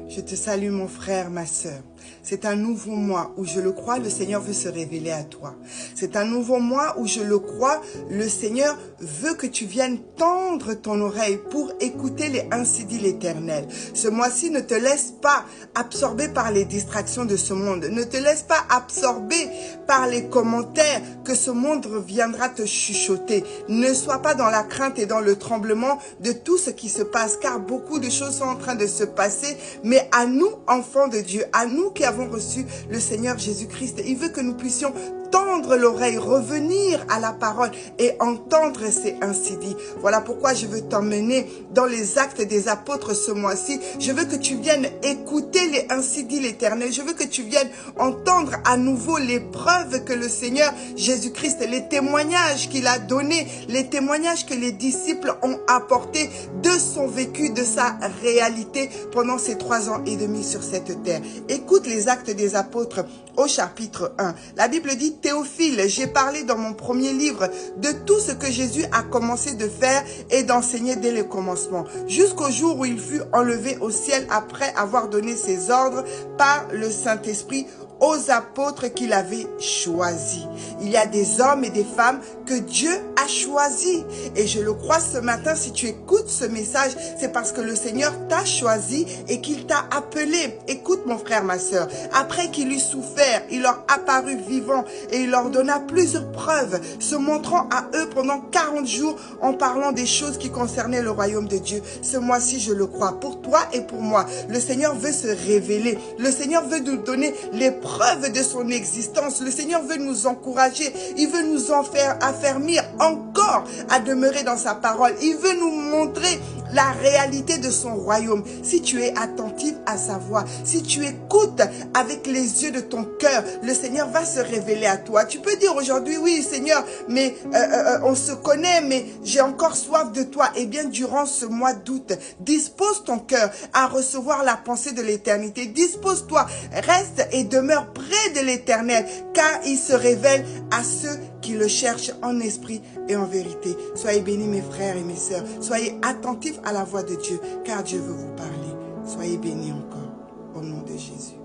Je te salue mon frère, ma sœur. C'est un nouveau mois où je le crois, le Seigneur veut se révéler à toi. C'est un nouveau mois où je le crois, le Seigneur veut que tu viennes tendre ton oreille pour écouter les ainsi dit l'Éternel. Ce mois-ci, ne te laisse pas absorber par les distractions de ce monde. Ne te laisse pas absorber par les commentaires que ce monde viendra te chuchoter. Ne sois pas dans la crainte et dans le tremblement de tout ce qui se passe, car beaucoup de choses sont en train de se passer. Mais à nous, enfants de Dieu, à nous qui avons reçu le Seigneur Jésus-Christ, il veut que nous puissions tendre l'oreille, revenir à la parole et entendre ces ainsi dit. Voilà pourquoi je veux t'emmener dans les actes des apôtres ce mois-ci. Je veux que tu viennes écouter les ainsi dit l'Éternel. Je veux que tu viennes entendre à nouveau les preuves que le Seigneur Jésus-Christ, les témoignages qu'il a donnés, les témoignages que les disciples ont apportés de son vécu, de sa réalité pendant ces 3 ans et demi sur cette terre. Écoute les actes des apôtres au chapitre 1. La Bible dit: Théophile, j'ai parlé dans mon premier livre de tout ce que Jésus a commencé de faire et d'enseigner dès le commencement, jusqu'au jour où il fut enlevé au ciel après avoir donné ses ordres par le Saint-Esprit aux apôtres qu'il avait choisis. Il y a des hommes et des femmes que Dieu a choisis. Et je le crois ce matin, si tu écoutes ce message, c'est parce que le Seigneur t'a choisi et qu'il t'a appelé. Écoute mon frère, ma sœur, après qu'il eut souffert, il leur apparut vivant et il leur donna plusieurs preuves, se montrant à eux pendant 40 jours en parlant des choses qui concernaient le royaume de Dieu. Ce mois-ci, je le crois, pour toi et pour moi, le Seigneur veut se révéler. Le Seigneur veut nous donner les preuve de son existence. Le Seigneur veut nous encourager. Il veut nous en faire affermir encore à demeurer dans sa parole. Il veut nous montrer la réalité de son royaume. Si tu es attentif à sa voix, si tu écoutes avec les yeux de ton cœur, le Seigneur va se révéler à toi. Tu peux dire aujourd'hui: oui Seigneur, mais on se connaît, mais j'ai encore soif de toi. Eh bien, durant ce mois d'août, dispose ton cœur à recevoir la pensée de l'éternité. Dispose-toi, reste et demeure près de l'Éternel, car il se révèle à ceux qui le cherchent en esprit et en vérité. Soyez bénis mes frères et mes sœurs. Soyez attentifs à la voix de Dieu, car Dieu veut vous parler. Soyez bénis encore, au nom de Jésus.